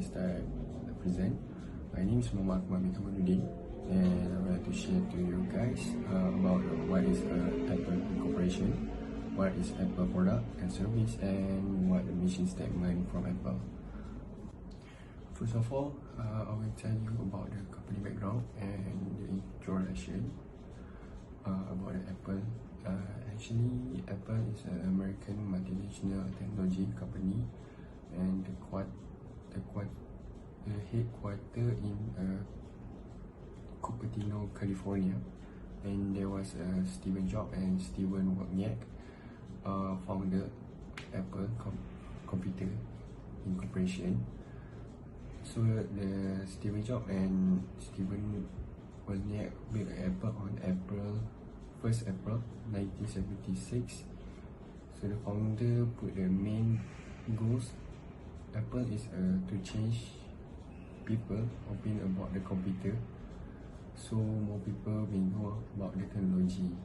start the present. My name is Muhammad Akmal bin Kamaluddin, and I would like to share to you guys about what is Apple Incorporation, what is Apple product and service, and what the mission statement from Apple. First of all, I will tell you about the company background and the introduction about the Apple. Actually, Apple is an American multinational technology company, and the headquarter in Cupertino, California. And there was Steve Jobs and Steven Wozniak founded Apple Computer Incorporation. So the Steve Jobs and Steven Wozniak built Apple on April 1976. So the founder put the main goals. Apple is to change people opinion about the computer, so more people will know about the technology.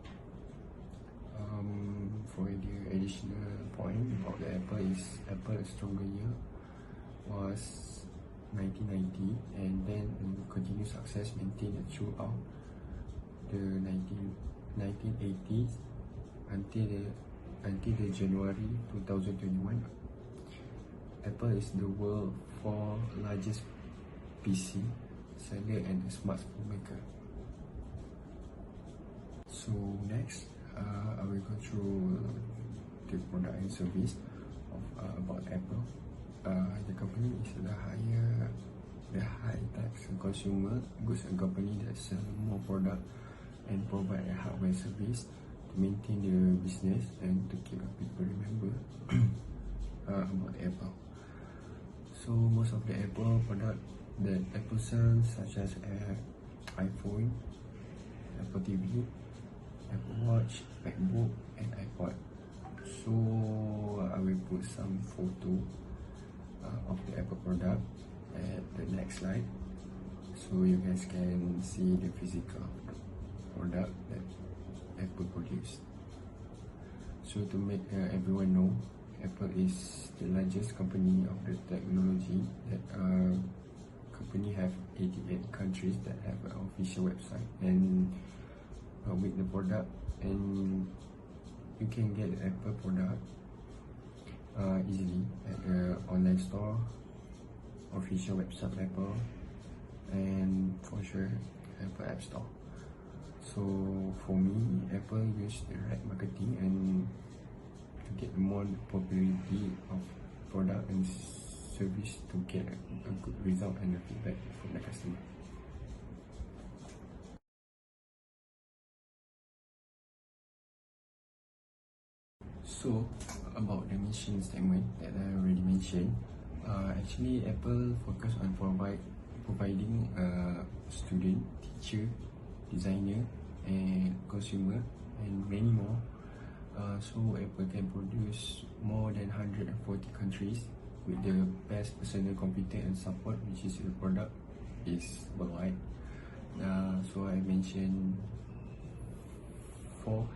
For the additional point about the Apple stronger year was 1990, and then continued success maintained throughout the 1980s until the January 2021. Apple is the world's fourth largest PC seller and smartphone maker. So next, I will go through the product and service of about Apple. The company is the high-tech consumer goods company that sells more product and provide a hardware service to maintain the business and to keep people remember about Apple. So most of the Apple product that Apple sells, such as iPhone, Apple TV, Apple Watch, MacBook, and iPod. So I will put some photo of the Apple product at the next slide, so you guys can see the physical product that Apple produced. So to make everyone know, Apple is the largest company of the technology. That company have 88 countries that have an official website and with the product, and you can get the Apple product easily at the online store, official website of Apple, and for sure Apple App Store. So for me, Apple used the right marketing and to get more popularity of product and service to get a good result and a feedback from the customer. So about the mission statement that I already mentioned, actually Apple focus on providing student, teacher, designer, and consumer, and many more. So Apple can produce more than 140 countries with the best personal computer and support, which is the product is worldwide. So I mentioned four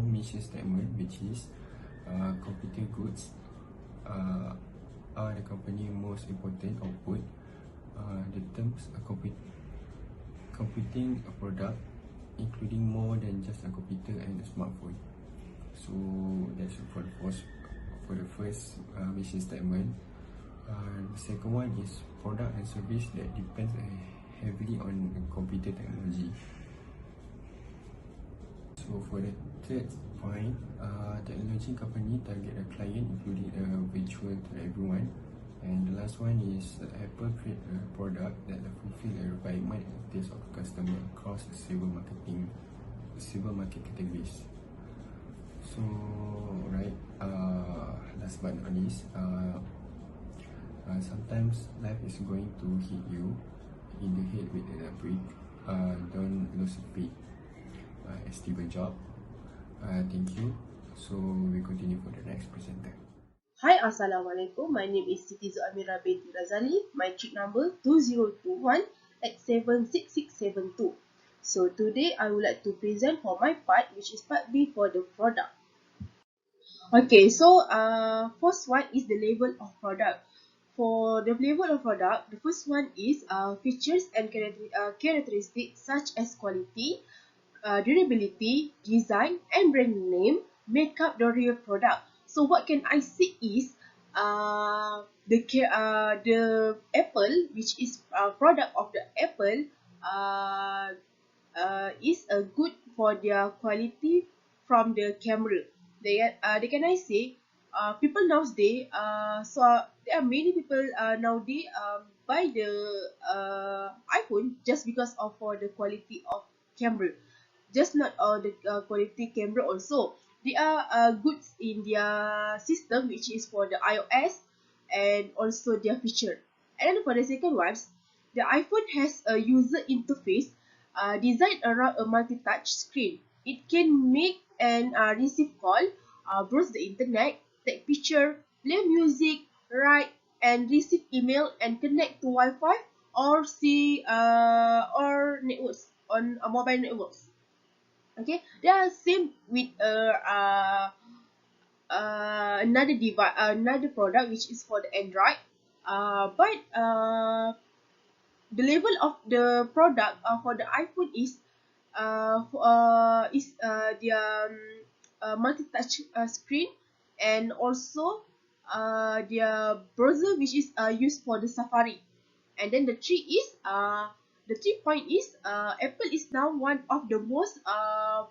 mission statement, which is computer goods are the company most important output. The terms computing a product including more than just a computer and a smartphone. So that's for the first mission statement. The second one is product and service that depends heavily on computer technology. So for the third point, technology company target a client including virtual to everyone. And the last one is Apple create a product that fulfill a requirement and taste of customer across several market categories. So right, last but not least, sometimes life is going to hit you in the head with a brick. Don't lose faith. As Steve Jobs. Thank you. So we continue for the next presenter. Hi, Assalamualaikum. My name is Siti Amira binti Razali. My trick number 2021X76672. So today I would like to present for my part, which is part B for the product. Okay, so first one is the label of product. for the level of product, the first one is features and characteristics such as quality, durability, design, and brand name make up the real product. So what can I say is the Apple, which is product of the Apple, uh, is a good for their quality from the camera. They can I say people nowadays there are many people nowadays buy the iPhone just because of for the quality of camera, just not all the quality camera also. They are good in their system, which is for the iOS and also their feature. And then for the second ones, the iPhone has a user interface designed around a multi-touch screen. It can make and receive call, browse the internet, take picture, play music, write and receive email, and connect to Wi-Fi or see or networks on mobile networks. Okay, they are same with another device, another product which is for the Android. But the level of the product for the iPhone is their multi-touch screen, and also their browser which is used for the Safari. And then the 3 point is Apple is now one of the most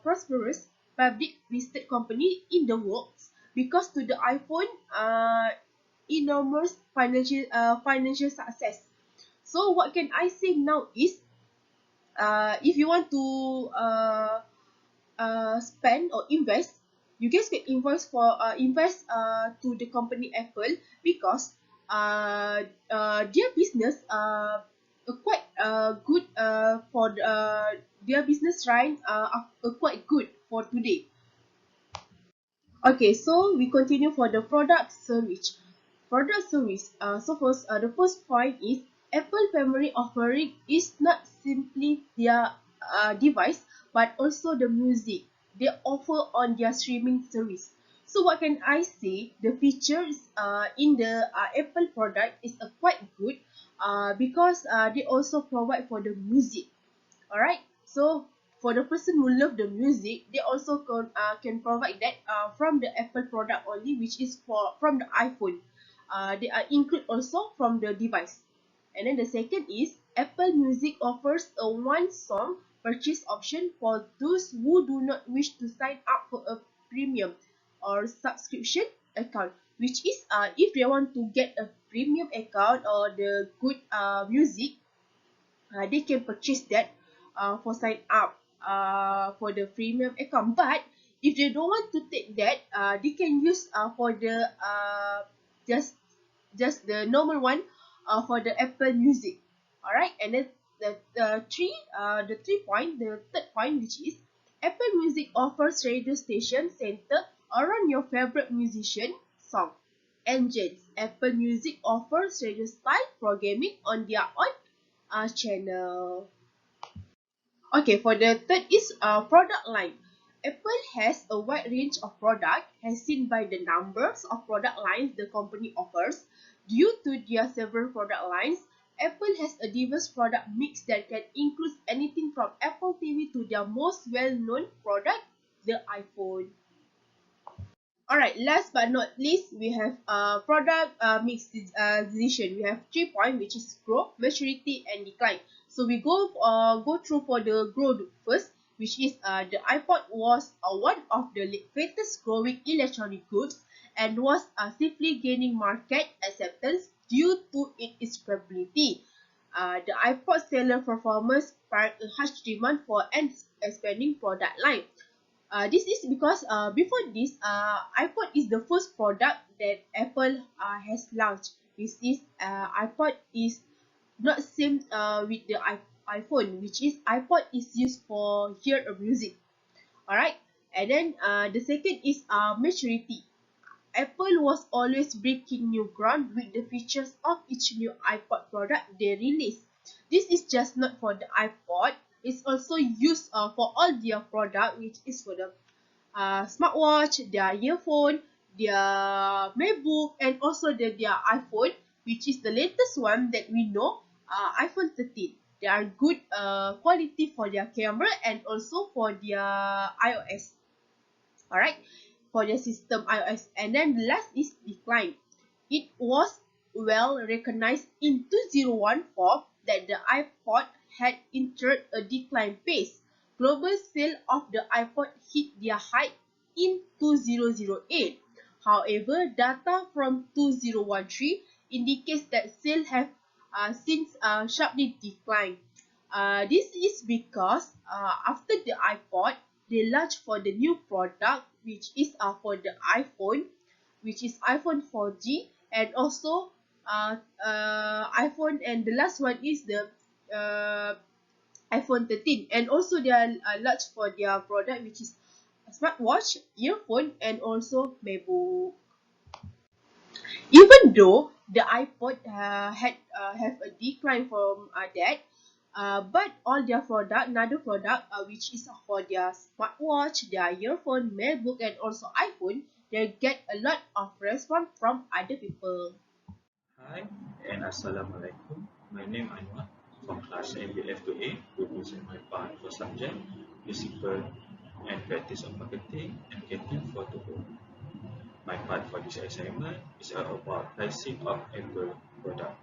prosperous public listed company in the world because to the iPhone enormous financial success. So what can I say now is if you want to spend or invest, you guys can invest to the company Apple because their business quite good for their business line quite good for today. Okay, so we continue for the product service. Product service. The first point is Apple Family offering is not simply their device, but also the music they offer on their streaming service. So what can I say? The features in the Apple product is quite good because they also provide for the music. Alright, so for the person who love the music, they also can provide that from the Apple product only, which is from the iPhone. They are include also from the device. And then the second is Apple Music offers a one song purchase option for those who do not wish to sign up for a premium or subscription account, which is if they want to get a premium account or the good music, they can purchase that for sign up for the premium account. But if they don't want to take that, they can use for the just the normal one for the Apple Music. Alright, and then the third point, which is Apple Music offers radio station centered around your favorite musician song engines. Apple Music offers radio style programming on their own channel. Okay, for the third is product line. Apple has a wide range of product as seen by the numbers of product lines the company offers. Due to their several product lines, Apple has a diverse product mix that can include anything from Apple TV to their most well-known product, the iPhone. Alright, last but not least, we have product mix decision. We have 3 points, which is growth, maturity, and decline. So we go through for the growth first, which is the iPod was one of the fastest growing electronic goods and was safely gaining market acceptance due to its capability. The iPod seller performance sparked a huge demand for an expanding product line. This is because before this, iPod is the first product that Apple has launched. This is iPod is not same with the iPhone, which is iPod is used for hear a music. Alright, and then the second is maturity. Apple was always breaking new ground with the features of each new iPod product they release. This is just not for the iPod, it's also used for all their product, which is for the smartwatch, their earphone, their MacBook, and also their iPhone. which is the latest one that we know, iPhone 13. They are good quality for their camera and also for their iOS. Alright, for their system iOS. And then the last is decline. It was well recognized in 2014 that the iPod had entered a decline phase. Global sales of the iPod hit their height in 2008. However, data from 2013 indicates that sales have since sharply declined. This is because after the iPod, they launched for the new product, which is for the iPhone, which is iPhone 4G, and also iPhone, and the last one is the iPhone 13. And also they are launched for their product, which is a smartwatch, earphone, and also MacBook. Even though the iPod had have a decline from that, but all their product, another product which is for their smartwatch, their earphone, MacBook, and also iPhone, they get a lot of response from other people. Hi and Assalamualaikum. My name is Anwar from class MBF to A, represent my part for subject Principle and Practice of Marketing and Getting for to Go. My part for this assignment is about pricing of Apple product.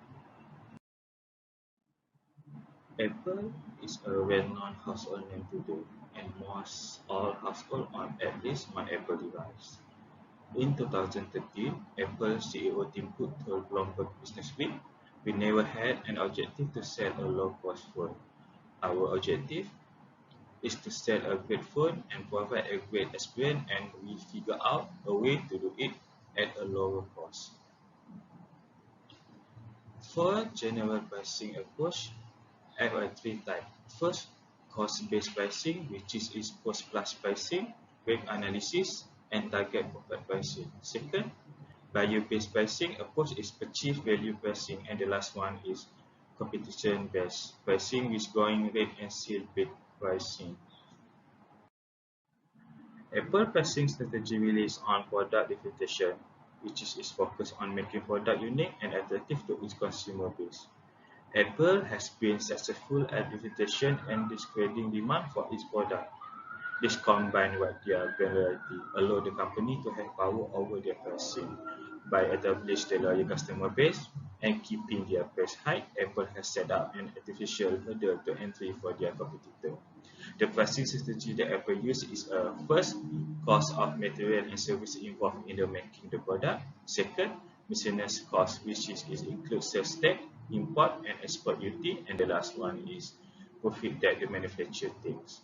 Apple is a well-known household name today, and most all households own at least one Apple device. In 2013, Apple CEO Tim Cook told Bloomberg Businessweek, "We never had an objective to sell a low-cost phone. Our objective is to sell a great phone and provide a great experience, and we figure out a way to do it at a lower cost." For general pricing approach, there are three types. First, cost-based pricing, which is cost-plus pricing, rate analysis, and target profit pricing. Second, value-based pricing approach is perceived value pricing, and the last one is competition-based pricing, with going rate and sale-based pricing. Apple pricing strategy relies on product differentiation, which is focused on making product unique and attractive to its consumer base. Apple has been successful at differentiation and creating demand for its product. This combined with their brand loyalty allow the company to have power over their pricing. By establishing the loyal customer base and keeping their price high, Apple has set up an artificial hurdle to entry for their competitor. The pricing strategy that Apple uses is first, cost of material and service involved in the making the product. Second, miscellaneous cost, which includes sales tax, import and export duty, and the last one is profit that the manufacturer takes.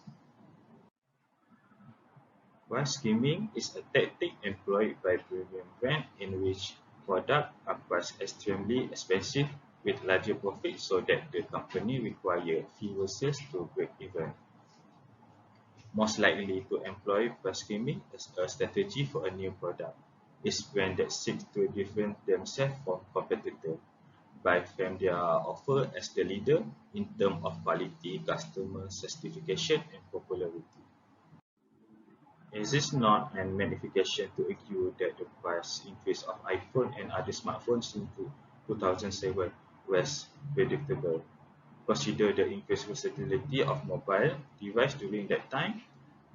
Price skimming is a tactic employed by premium brands in which products are priced extremely expensive with larger profits so that the company requires fewer sales to break even. Most likely to employ price skimming as a strategy for a new product is brands that seek to differentiate themselves from competitors by framing their offer as the leader in terms of quality, customer satisfaction, and popularity. It is not an magnification to argue that the price increase of iPhone and other smartphones in 2007 was predictable. Consider the increased versatility of mobile devices during that time.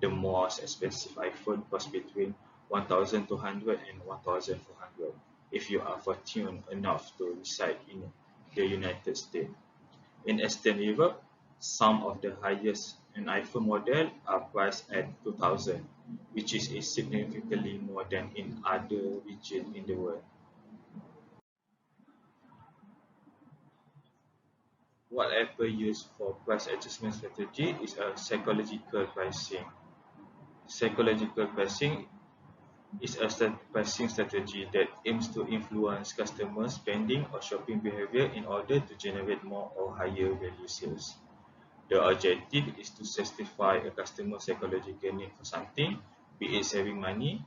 The most expensive iPhone cost between 1,200 and 1,400 if you are fortunate enough to reside in the United States. In Eastern Europe, some of the highest end iPhone models are priced at 2,000, which is significantly more than in other regions in the world. What Apple uses for price adjustment strategy is a psychological pricing. Psychological pricing is a pricing strategy that aims to influence customer spending or shopping behavior in order to generate more or higher value sales. The objective is to satisfy a customer's psychological need for something, be it saving money,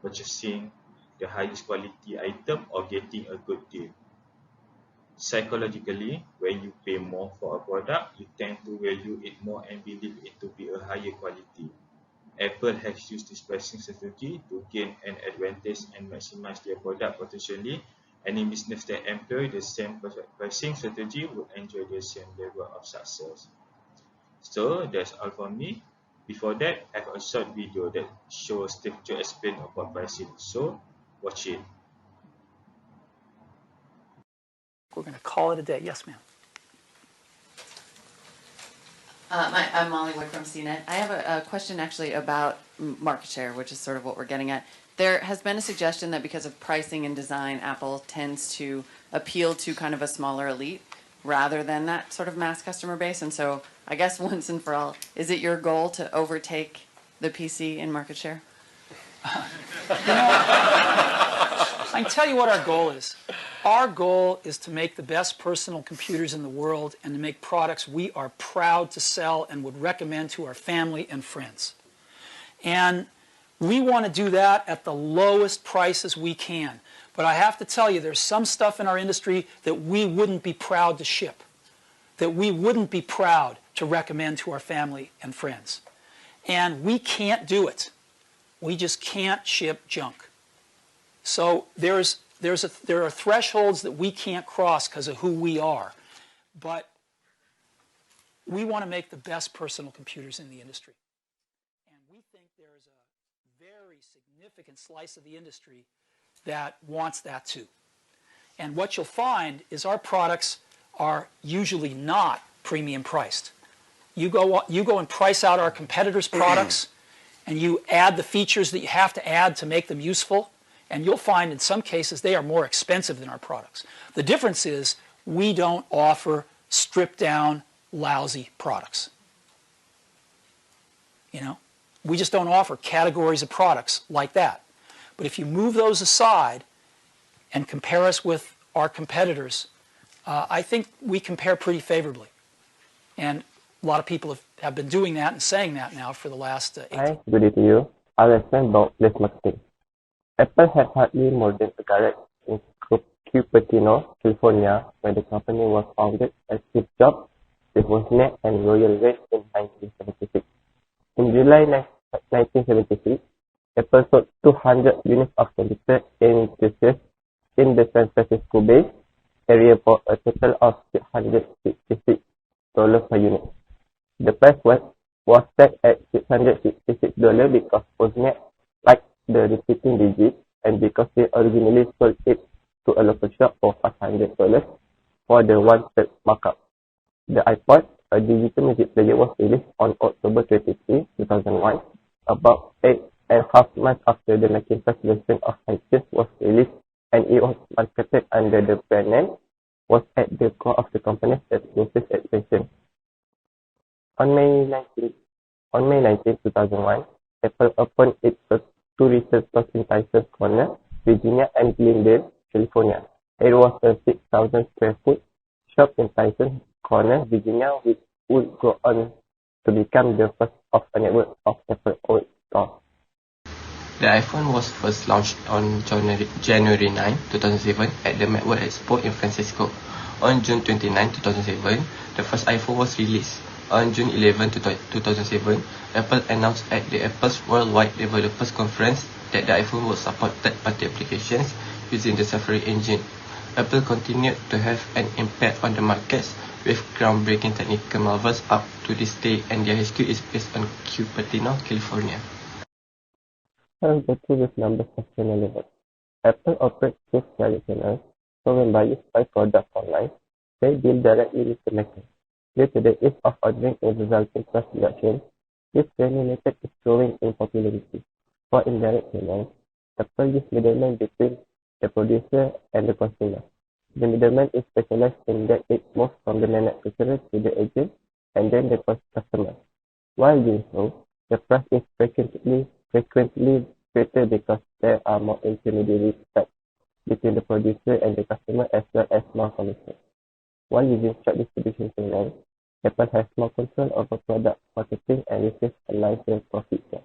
purchasing the highest quality item, or getting a good deal. Psychologically, when you pay more for a product, you tend to value it more and believe it to be a higher quality. Apple has used this pricing strategy to gain an advantage and maximize their product potentially Any business that employ the same pricing strategy would enjoy the same level of success. So that's all for me. Before that, I have a short video that shows Steve Jobs explain about pricing. So watch it. We're going to call it a day. Yes, ma'am. I'm Molly Wood from CNET. I have a question actually about market share, which is sort of what we're getting at. There has been a suggestion that because of pricing and design, Apple tends to appeal to kind of a smaller elite rather than that sort of mass customer base. And so I guess once and for all, is it your goal to overtake the PC in market share? I can tell you what our goal is. Our goal is to make the best personal computers in the world and to make products we are proud to sell and would recommend to our family and friends. And we want to do that at the lowest prices we can. But I have to tell you, there's some stuff in our industry that we wouldn't be proud to ship, that we wouldn't be proud to recommend to our family and friends. And we can't do it. We just can't ship junk. So there are thresholds that we can't cross because of who we are. But we want to make the best personal computers in the industry. And we think there's a very significant slice of the industry that wants that too. And what you'll find is our products are usually not premium priced. You go and price out our competitors' products, and you add the features that you have to add to make them useful, and you'll find in some cases they are more expensive than our products. The difference is we don't offer stripped down, lousy products. You know, we just don't offer categories of products like that. But if you move those aside and compare us with our competitors, I think we compare pretty favorably. And a lot of people have been doing that and saying that now for the last 8 Hi, good day to you. I'll explain about place marketing. Apple had hardly more than a garage in Cupertino, California, where the company was founded as Steve Jobs, Steve Wozniak, and Royal Reid in 1976. In July 1973, Apple sold 200 units of computer enthusiasts in the San Francisco Bay area for a total of $666 per unit. The price was set at $666 because Wozniak liked the repeating digits and because they originally sold it to a local shop for $500 for the one-third markup. The iPod, a digital music player, was released on October 23, 2001, about 8.5 months after the Macintosh version of iTunes was released, and it was marketed under the brand name, was at the core of the company's exclusive expansion. On May 19, 2001, Apple opened its first two retail stores in Tysons Corner, Virginia, and Glendale, California. It was a 6,000 square foot shop in Tysons Corner, Virginia, which would go on to become the first of a network of Apple-owned stores. The iPhone was first launched on January 9, 2007 at the Macworld Expo in Francisco. On June 29, 2007, the first iPhone was released. On June 11, 2007, Apple announced at the Apple's Worldwide Developers Conference that the iPhone would support third-party applications using the Safari engine. Apple continued to have an impact on the markets with groundbreaking technical marvels up to this day, and their HQ is based on Cupertino, California. I'll go through these numbers of channel level. Apple operates 2 direct channels, so when buyers buy products online, they deal directly with the maker. Due to the ease of ordering and resulting cost reduction, this channel method is growing in popularity. For indirect channels, Apple uses middlemen between the producer and the consumer. The middleman is specialized in that it moves from the manufacturer to the agent and then the customer. While doing so, the price is frequently greater because there are more intermediary steps between the producer and the customer as well as more commission. While using short distribution channels, Apple has more control over product marketing and receives a larger profit share.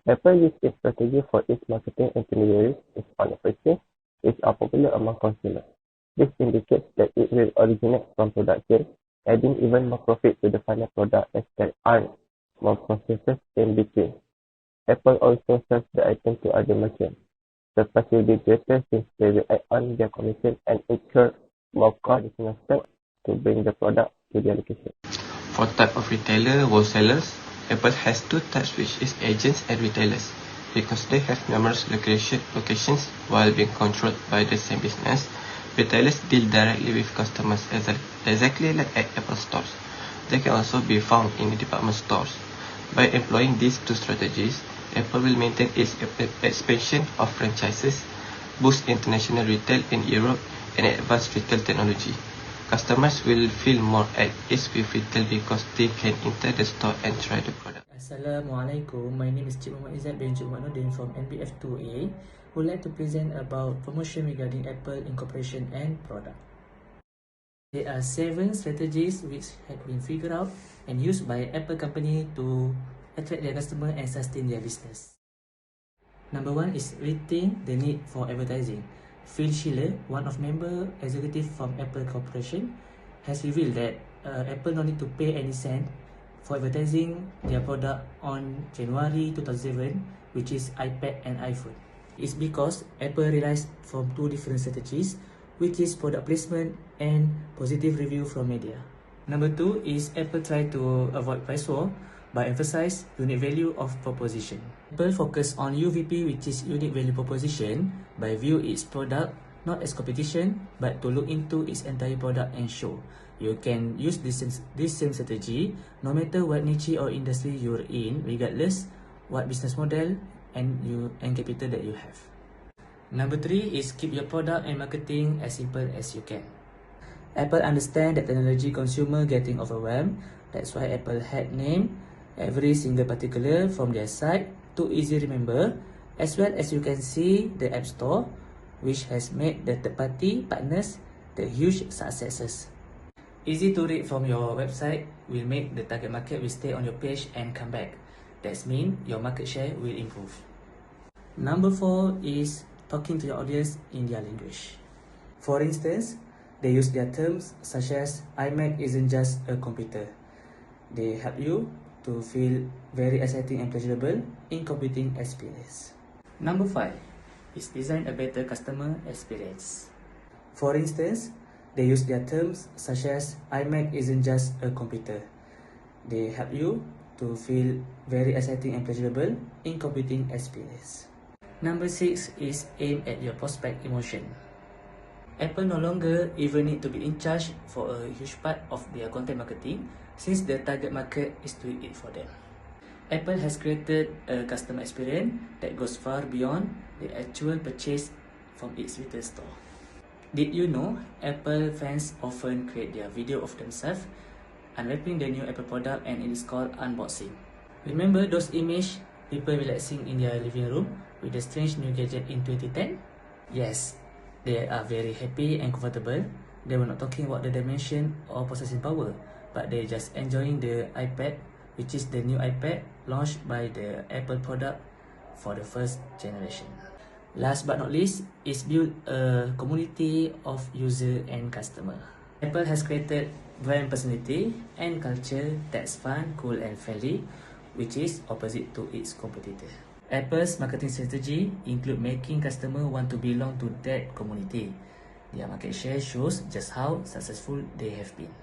Apple uses its strategy for its marketing intermediaries is on pricing, which are popular among consumers. This indicates that it will originate from production, adding even more profit to the final product as there are more processes in between. Apple also sells the item to other merchants. The price will be greater since they will add on their commission and incur more additional steps to bring the product to their location. For type of retailer, wholesalers, Apple has two types, which is agents and retailers. Because they have numerous locations while being controlled by the same business, retailers deal directly with customers exactly like at Apple stores. They can also be found in department stores. By employing these two strategies, Apple will maintain its expansion of franchises, boost international retail in Europe, and advance retail technology. Customers will feel more at ease with retail because they can enter the store and try the product. Assalamualaikum, my name is Cik Muhammad Izzat bin Cik Muhammaduddin from NBF2A. Would like to present about promotion regarding Apple incorporation and product. There are 7 strategies which have been figured out and used by Apple company to attract their customer and sustain their business. Number 1 is retain the need for advertising. Phil Schiller, one of member executive from Apple Corporation, has revealed that Apple no need to pay any cent for advertising their product on January 2007, which is iPad and iPhone. It's because Apple relies from 2 different strategies, which is product placement and positive review from media. Number 2 is Apple try to avoid price war by emphasize unique value of proposition. Apple focus on UVP, which is unique value proposition, by view its product not as competition but to look into its entire product and show you can use this same strategy no matter what niche or industry you're in, regardless what business model and capital that you have. Number 3 is keep your product and marketing as simple as you can. Apple understand that technology consumer getting overwhelmed. That's why Apple had named every single particular from their site to easy remember, as well as you can see the App Store, which has made the third-party partners the huge successes. Easy to read from your website will make the target market will stay on your page and come back. That means your market share will improve. Number 4 is talking to your audience in their language. For instance, they use their terms such as iMac isn't just a computer. They help you to feel very exciting and pleasurable in computing experience. Number 5 is design a better customer experience. For instance, they use their terms such as iMac isn't just a computer. They help you to feel very exciting and pleasurable in computing experience. Number 6 is aim at your prospect emotion. Apple no longer even need to be in charge for a huge part of their content marketing since the target market is doing it for them. Apple has created a customer experience that goes far beyond the actual purchase from its retail store. Did you know Apple fans often create their video of themselves unwrapping the new Apple product and it is called unboxing? Remember those images people relaxing in their living room with the strange new gadget in 2010? Yes, they are very happy and comfortable. They were not talking about the dimension or processing power, but they're just enjoying the iPad, which is the new iPad launched by the Apple product for the first generation. Last but not least is build a community of user and customer. Apple has created brand personality and culture that's fun, cool and friendly, which is opposite to its competitor. Apple's marketing strategy include making customers want to belong to that community. Their market share shows just how successful they have been.